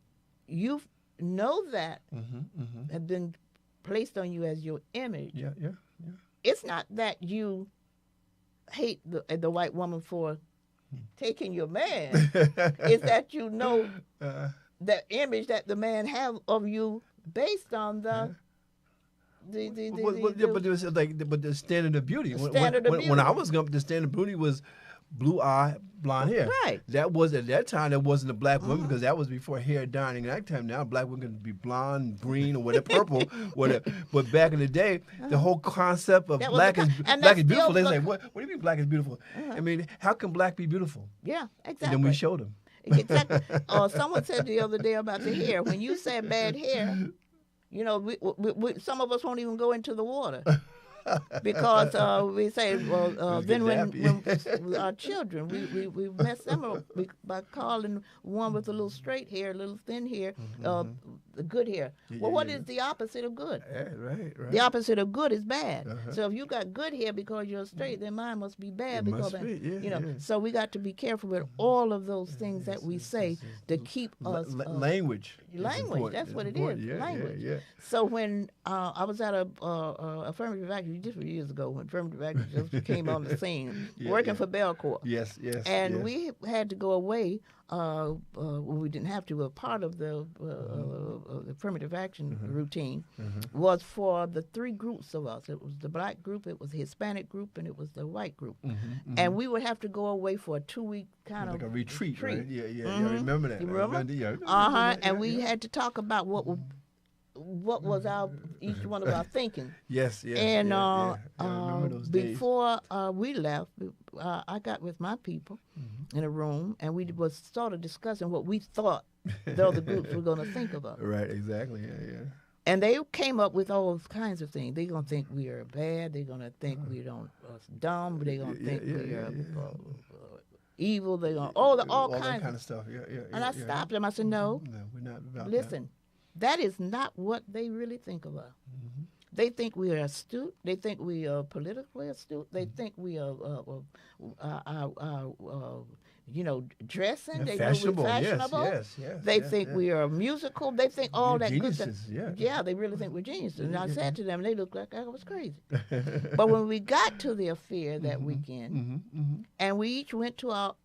you know that have been placed on you as your image. Yeah. It's not that you hate the white woman for taking your man. It's that you know the image that the man have of you based on the but it was but the standard of beauty. When I was up, the standard of beauty was blue eye, blonde hair. Right. That was at that time. That wasn't a black woman because that was before hair dyeing. At that time, now black women could be blonde, green, or whatever, purple, whatever. But back in the day, the whole concept of black is beautiful. They say, what do you mean black is beautiful? I mean, how can black be beautiful? Yeah, exactly. And then we showed them. Exactly. Someone said the other day about the hair. When you say bad hair, we, some of us won't even go into the water. Because we say, then when our children, we mess them up by calling one with a little straight hair, a little thin hair, good hair. What is the opposite of good? Right. The opposite of good is bad. So if you got good hair because you're straight, then mine must be bad So we got to be careful with all of those things that we say to keep us language. Language, that's what it is. Language. Yeah. So when I was at a affirmative action just a few years ago, when affirmative action just came on the scene, working for Belcourt. Yes. And we had to go away. We didn't have to. But part of the affirmative action routine was for the three groups of us. It was the black group, it was the Hispanic group, and it was the white group. And we would have to go away for a 2-week kind of like a retreat. Right? Yeah. I remember that. You remember? And we had to talk about what was our each one of our thinking. Yes. And I remember those days. before we left, I got with my people in a room, and we was sort of discussing what we thought the other groups were going to think of us. Right, exactly, yeah. And they came up with all kinds of things. They're going to think we are bad. They're going to think we don't dumb. They're going to think we are evil. They're going all kinds that kind of stuff. Yeah. And I stopped them. I said, no, we're not about listen. That is not what they really think of us. They think we are astute. They think we are politically astute. They think we are, dressing. Yeah, They know we're fashionable. Yes, fashionable. yes, yes, They yes, think yes. we are musical. They think all We're that good stuff. geniuses. Yeah. Yeah, they really think we're geniuses. And I Yeah, said to them, they looked like I was crazy. But when we got to the affair that weekend, and we each went to our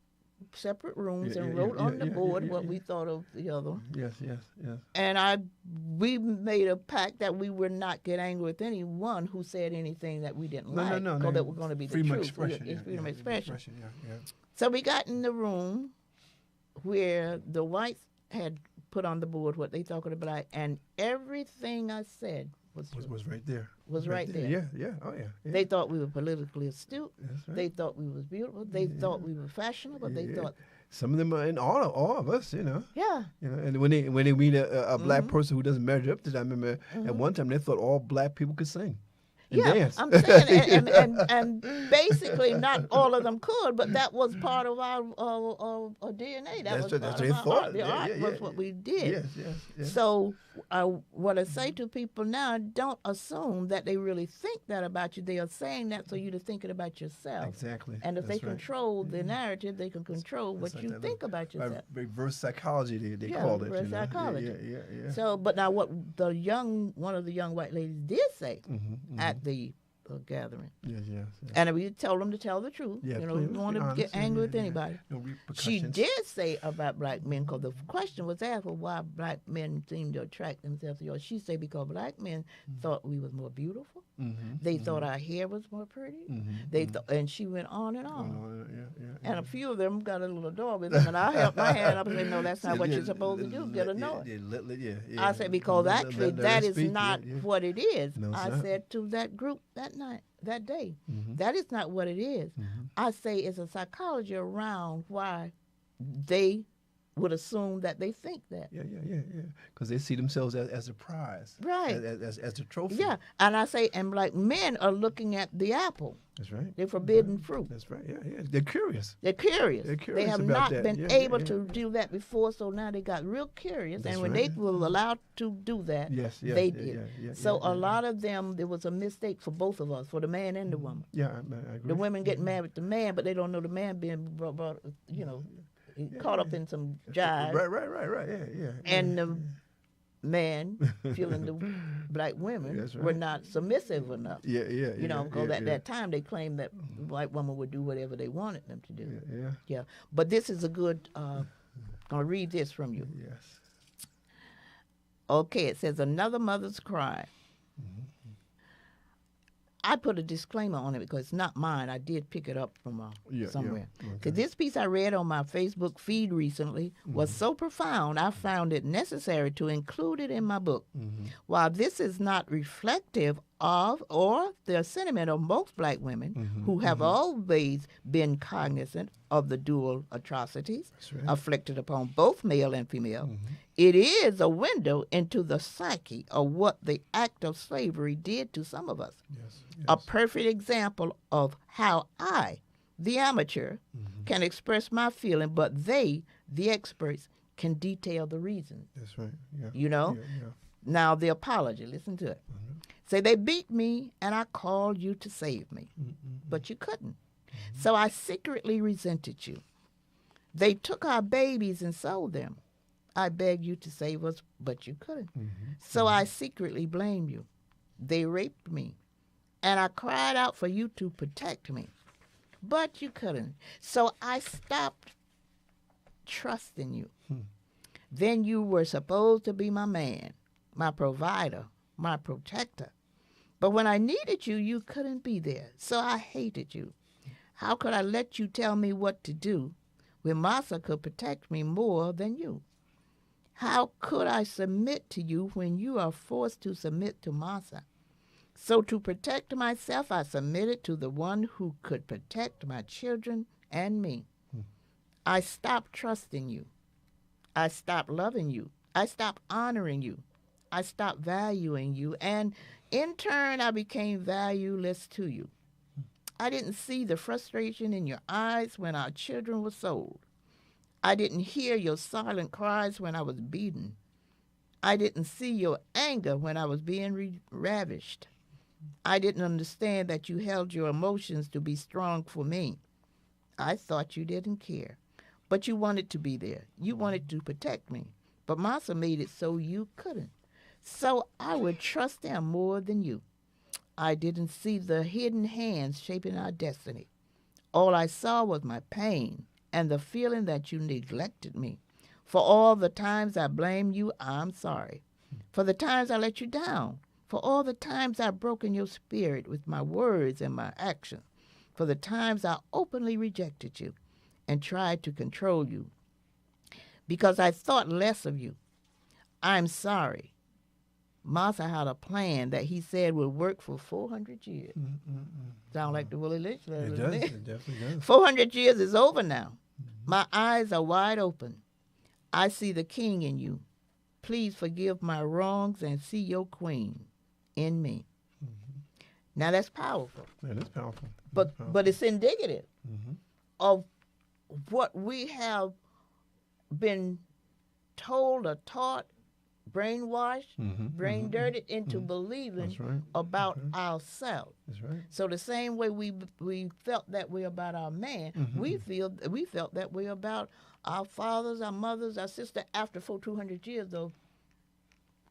separate rooms and wrote on the board what we thought of the other. Yes, yes, yes. And we made a pact that we would not get angry with anyone who said anything that we didn't like, because that was going to be the freedom of truth. expression. It's freedom of expression. Yeah. So we got in the room where the whites had put on the board what they thought of the black, and everything I said Was right there. Was right there. Yeah. Oh, yeah. They thought we were politically astute. That's right. They thought we was beautiful. They thought we were fashionable. They thought. Some of them are in all of us, you know. Yeah. You know, and when they meet a black person who doesn't measure up to that, I remember at one time they thought all black people could sing. And dance. I'm saying, and basically not all of them could, but that was part of our DNA. That was part that's of what they our thought. art. The art was what we did. Yes. So what I say to people now, don't assume that they really think that about you. They are saying that so you to think it about yourself. Exactly. And if That's they right. control the narrative, they can control what you think about yourself. Reverse psychology, they call it. Reverse psychology. Yeah. So, but now what one of the young white ladies did say at the gathering, Yes. and we told them to tell the truth. Yeah, we please, don't want be to get honest. angry with anybody. No She repercussions. did say about black men, because the question was asked, well, why black men seem to attract themselves to yours. She said because black men thought we was more beautiful. They thought our hair was more pretty. They thought, and she went on and on. And a few of them got a little door with them, and I held my hand up and said, no, that's not what you're supposed to do. Get annoyed. I said, because actually that is not what it is. No, it's I not. said to that group that night, that day, that is not what it is. I say it's a psychology around why they would assume that they think that. Yeah. Because they see themselves as a prize. Right. As a trophy. Yeah. And I say, and like men are looking at the apple, That's right. the forbidden fruit. That's right. Yeah. They're curious. They're curious. They're curious They have about not that. been Yeah, able yeah. to do that before, so now they got real curious. That's and when right. they were allowed to do that, they did. So a lot of them, there was a mistake for both of us, for the man and the woman. Yeah, I agree. The women get mad with the man, but they don't know the man being brought caught up in some jive. Right. Yeah. And the man feeling the black women That's right. were not submissive enough. Yeah. Because at that time they claimed that the white woman would do whatever they wanted them to do. Yeah. But this is a good, I'll read this from you. Yes. Okay, it says, another mother's cry. I put a disclaimer on it because it's not mine. I did pick it up from somewhere. Okay. This piece I read on my Facebook feed recently was so profound, I found it necessary to include it in my book. While this is not reflective of or the sentiment of most black women who have always been cognizant of the dual atrocities right. afflicted upon both male and female, it is a window into the psyche of what the act of slavery did to some of us. Yes. A perfect example of how I, the amateur, can express my feeling, but they, the experts, can detail the reasons. That's right. Yeah. You know? Yeah. Now, the apology, listen to it. Say, they beat me and I called you to save me, but you couldn't. So I secretly resented you. They took our babies and sold them. I begged you to save us, but you couldn't. So I secretly blamed you. They raped me, and I cried out for you to protect me, but you couldn't. So I stopped trusting you. Then you were supposed to be my man, my provider, my protector. But when I needed you, you couldn't be there. So I hated you. How could I let you tell me what to do when Massa could protect me more than you? How could I submit to you when you are forced to submit to Massa? So to protect myself, I submitted to the one who could protect my children and me. I stopped trusting you. I stopped loving you. I stopped honoring you. I stopped valuing you. And in turn, I became valueless to you. I didn't see the frustration in your eyes when our children were sold. I didn't hear your silent cries when I was beaten. I didn't see your anger when I was being ravished. I didn't understand that you held your emotions to be strong for me. I thought you didn't care. But you wanted to be there. You wanted to protect me. But Massa made it so you couldn't. So I would trust them more than you. I didn't see the hidden hands shaping our destiny. All I saw was my pain and the feeling that you neglected me. For all the times I blamed you, I'm sorry. For the times I let you down. For all the times I've broken your spirit with my words and my actions. For the times I openly rejected you and tried to control you because I thought less of you. I'm sorry. Massa had a plan that he said would work for 400 years. Sound like the Willie Lynch letter, It doesn't does. it? It definitely does. 400 years is over now. My eyes are wide open. I see the king in you. Please forgive my wrongs and see your queen in me. Now that's powerful. That is powerful. But it's indicative Mhm. of what we have been told or taught, brainwashed, brain dirted into believing That's right. about ourselves. That's right. So the same way we felt that way about our man, we felt that way about our fathers, our mothers, our sisters after 200 years of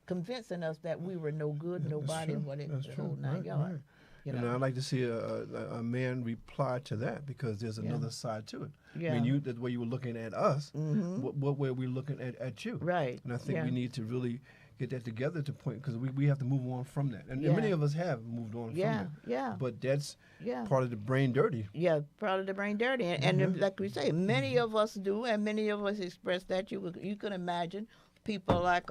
convincing us that we were no good, nobody, whatever, That's the true. whole nine Right, yards. right. You And know? I'd like to see a man reply to that because there's another side to it. Yeah. I mean, the way you were looking at us, what way are we looking at you? Right. And I think Yeah. we need to really get that together to point because we have to move on from that. And Yeah. many of us have moved on from Yeah, it. yeah. But that's Yeah. part of the brain dirty. Yeah, probably the brain dirty, and like we say, many of us do, and many of us express that. You can imagine people like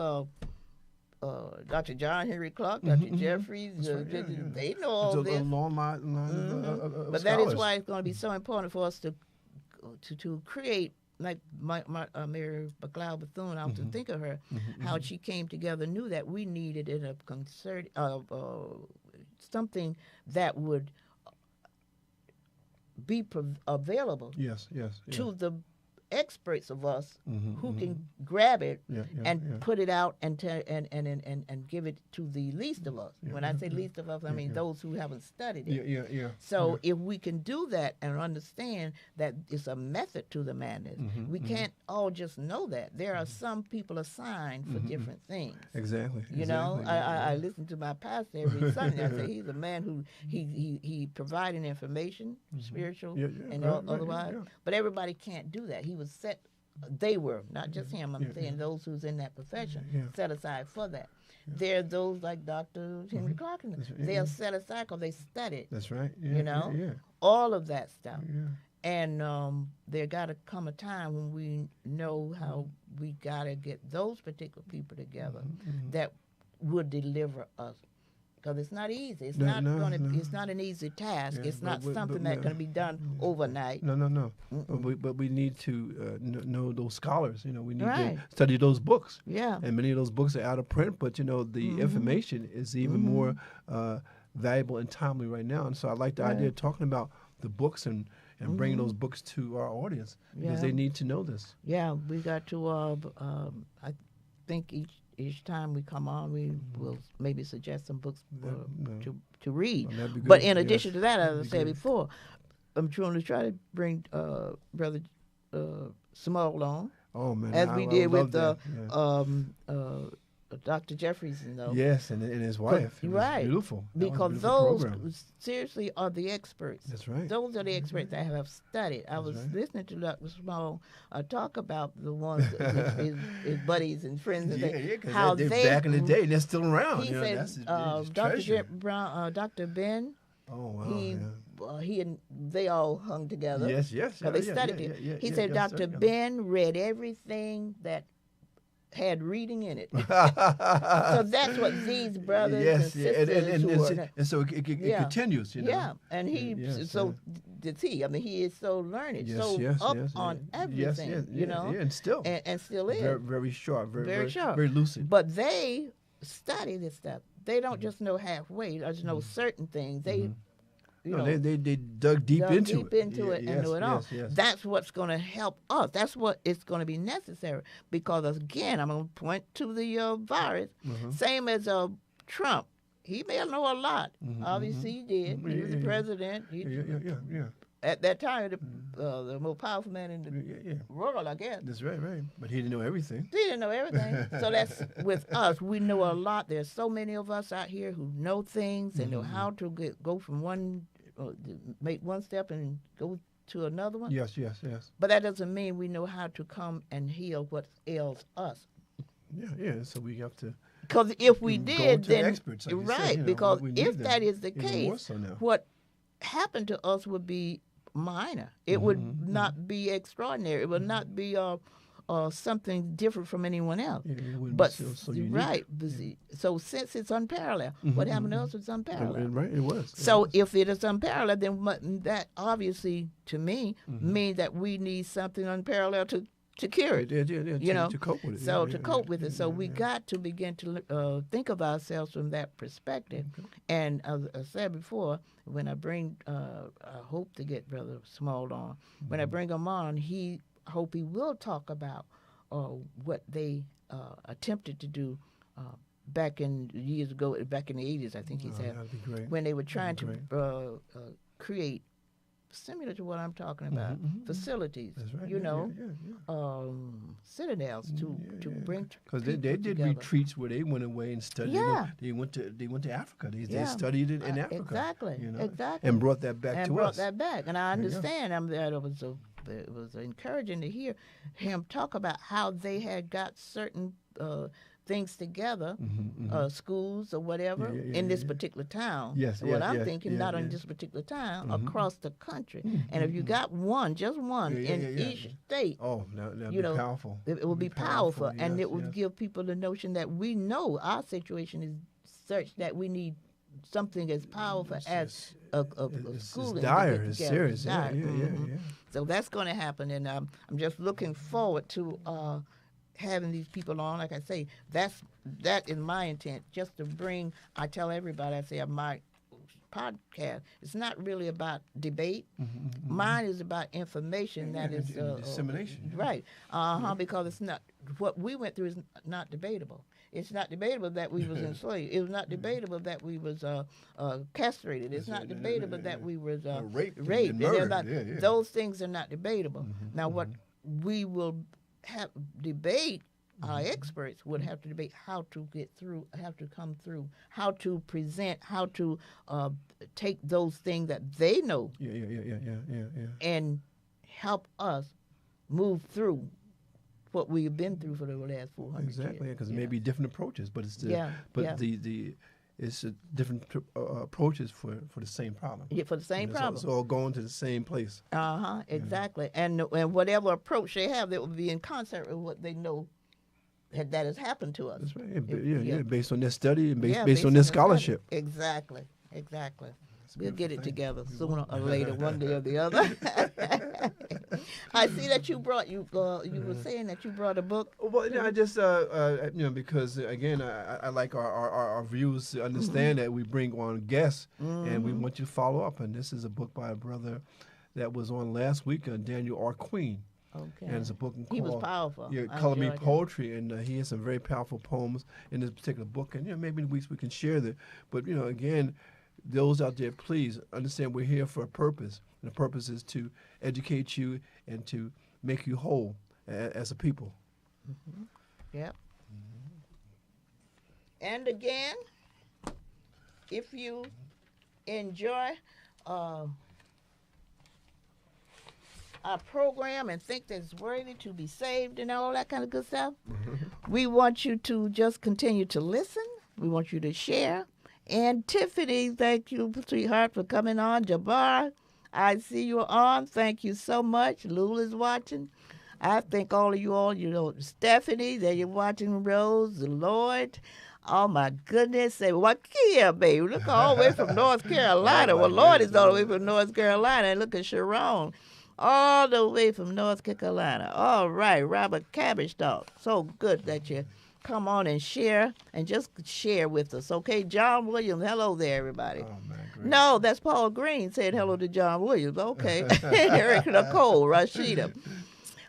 Dr. John Henry Clark, Dr. Jeffries, That's right, yeah, yeah. they know all It's a this. long line of But that is scholars. why it's going to be so important for us to create, like Mary McLeod Bethune. I often think of her, how she came together, knew that we needed in a concert something that would be available Yes. to the experts of us Mhm, who mhm. can grab it Yeah, and yeah. put it out and give it to the least of us. When I say least of us, I mean those who haven't studied it. Yeah. So if we can do that and understand that it's a method to the madness, we can't all just know that. There are some people assigned for different things. Exactly. You know, exactly. I listen to my pastor every Sunday. I say he's a man who he providing information, spiritual Yeah, and right, otherwise. yeah. But everybody can't do that. He was set. They were not just him. I'm saying those who's in that profession set aside for that. There are those like Dr. Henry Clark. They are set aside because they studied. That's right. Yeah, You know, Yeah. all of that stuff. Yeah. And there got to come a time when we know how we got to get those particular people together that would deliver us. Because it's not easy. It's not It's not an easy task. Yeah, it's not but something that's going to be done overnight. No. But we need to know those scholars. You know, we need Right. to study those books. Yeah. And many of those books are out of print, but you know the information is even more valuable and timely right now. And so I like the idea of talking about the books and bringing those books to our audience because they need to know this. Yeah, we got to. I think each time we come on, we will maybe suggest some books to read. Well, that'd be But good. in addition Yes. to that, as I That'd be said good. before, I'm trying to try to bring Brother Small on, Oh man, as I we did love with that. Yeah. Dr. Jeffries and those. Yes, and his wife. It was right. beautiful. That was a Because beautiful those program. seriously are the experts. That's right. Those are the experts that have studied. I was right. listening to Dr. Small talk about the ones, his buddies and friends, and because how they're they back in the day, and they're still around. He you know, said, that's Dr. treasure. Brown, Dr. Ben, Oh wow. he and they all hung together. Yes. Because they studied it. He said Dr. Ben read everything that had reading in it. So that's what these brothers and sisters who are. and so it continues. You know? Yeah, and did he? I mean, he is so learned, up on everything. You know, and still, and still is very, very sharp, very sharp, very lucid. But they study this stuff. They don't just know halfway. Or just know certain things. They. You know, they dug deep into it and know it all. Yes. That's what's going to help us. That's what it's going to be necessary. Because again, I'm going to point to the virus. Same as Trump he may know a lot. Obviously, he did. He was the president. Yeah. At that time, the most powerful man in the world, I guess. That's right. But he didn't know everything. He didn't know everything. So that's with us. We know a lot. There's so many of us out here who know things and know how to go from one, make one step and go to another one. Yes. But that doesn't mean we know how to come and heal what ails us. Yeah. So we have to. Because if we go did, to then experts, like you right. said, because we if need that them is the even more case, so now. what happened to us would be minor. It would not be extraordinary. It would not be something different from anyone else. It wouldn't But be so unique. right. So since it's unparalleled, what happened to us was unparalleled. Right, it was. So if it is unparalleled, then that obviously, to me, means that we need something unparalleled to cure it. To cope with it. So to cope with it. So we got to begin to think of ourselves from that perspective. And as I said before, when I bring, I hope to get Brother Small on. When I bring him on, I hope he will talk about what they attempted to do back in years ago, back in the 80s, I think he said, that'd be great. when they were trying to create, similar to what I'm talking about, facilities, That's right. citadels to bring because they did together. retreats where they went away and studied. Yeah. They went to Africa. They studied it in Africa. Exactly. Exactly. And brought that back to us. And I understand. It was encouraging to hear him talk about how they had got certain things together, schools or whatever, in this particular town. I'm thinking, not in this particular town, across the country. And if you got one, just one, in each state, that'd be powerful. It would be powerful, and it would give people the notion that we know our situation is such that we need something as powerful as a schooling. It's dire. It's serious. Yeah. So that's going to happen, and I'm just looking forward to having these people on. Like I say, that is my intent, just to bring. I tell everybody, I say, my podcast, it's not really about debate. Mine is about information that is dissemination. Right. Because it's not, what we went through is not debatable. It's not debatable that we was enslaved. It was not debatable that we was castrated. It's not debatable that we was raped. And murdered. Those things are not debatable. Now, what we will have debate, our experts would have to debate how to get through, have to come through, how to present, how to take those things that they know and help us move through what we've been through for the last 400 years. Exactly, because it may be different approaches, but it's it's different approaches for the same problem. Yeah, for the same problem. It's all going to the same place. Exactly. And whatever approach they have, that will be in concert with what they know that has happened to us. That's right. Based on their study and based on their scholarship. Exactly. We'll get it together sooner or later, one day or the other. I see that you brought you were saying that you brought a book. Well, I just because again I like our viewers to understand that we bring on guests and we want you to follow up. And this is a book by a brother that was on last week, Daniel R. Queen. Okay. And it's a book called, he was powerful. Color Me Poetry, and he has some very powerful poems in this particular book. And maybe in weeks we can share that. But again, those out there, please understand we're here for a purpose. And the purpose is to educate you and to make you whole as a people. Yep. And again, if you enjoy our program and think that it's worthy to be saved and all that kind of good stuff, we want you to just continue to listen. We want you to share. And Tiffany, thank you, sweetheart, for coming on. Jabbar, I see you on. Thank you so much. Lula's watching. I thank all of you all. Stephanie, that you're watching. Rose, the Lord. Oh, my goodness. Say, Wakia, baby. Look all the way from North Carolina. Well, Lord is all the way from North Carolina. And look at Sharon, all the way from North Carolina. All right, Robert Cabbage Dog. So good that you come on and share, and just share with us, okay? John Williams, hello there, everybody. Oh, man, great. No, that's Paul Green said hello to John Williams. Okay. Eric Nicole, Rashida.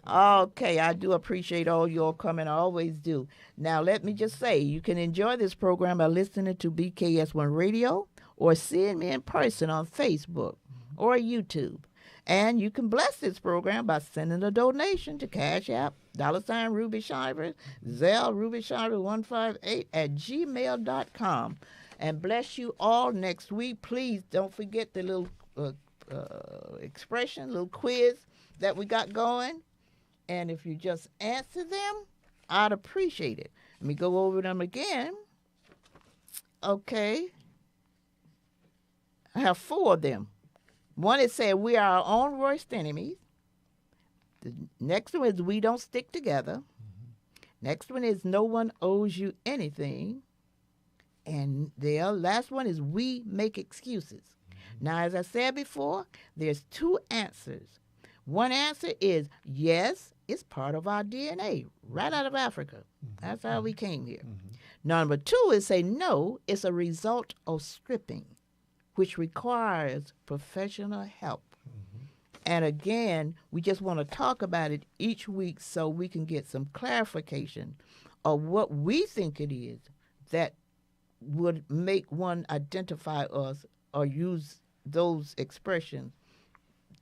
Okay, I do appreciate all your coming. I always do. Now, let me just say, you can enjoy this program by listening to BKS1 Radio or seeing me in person on Facebook or YouTube. And you can bless this program by sending a donation to Cash App, $ Ruby Shiver, Zelle Ruby Shiver 158 at gmail.com. And bless you all next week. Please don't forget the little expression, little quiz that we got going. And if you just answer them, I'd appreciate it. Let me go over them again. Okay. I have 4 of them. One is said, we are our own worst enemies. The next one is, we don't stick together. Next one is, no one owes you anything. And the last one is, we make excuses. Now, as I said before, there's 2 answers. One answer is, yes, it's part of our DNA, right out of Africa. That's how we came here. Number 2 is, say, no, it's a result of stripping, which requires professional help. And again, we just want to talk about it each week so we can get some clarification of what we think it is that would make one identify us or use those expressions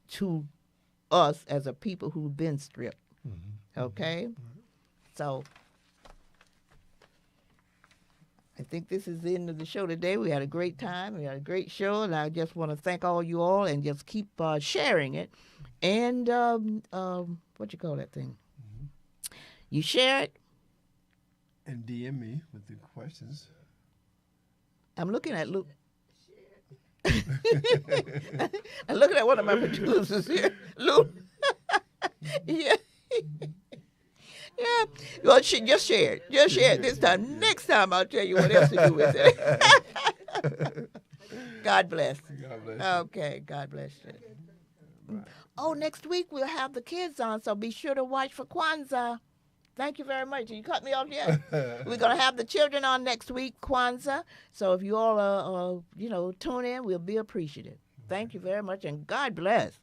to us as a people who've been stripped. Okay? So I think this is the end of the show today. We had a great time. We had a great show, and I just want to thank all you all and just keep sharing it. And what you call that thing? You share it. And DM me with the questions. I'm looking at Luke. I'm looking at one of my producers here, Luke. Yeah. Yeah. Well, just share it. Just share it this time. Next time, I'll tell you what else to do with it. God bless. God bless you. Okay. God bless you. Right. Oh, next week we'll have the kids on, so be sure to watch for Kwanzaa. Thank you very much. You cut me off yet? We're going to have the children on next week, Kwanzaa. So if you all, tune in, we'll be appreciative. Thank you very much, and God bless.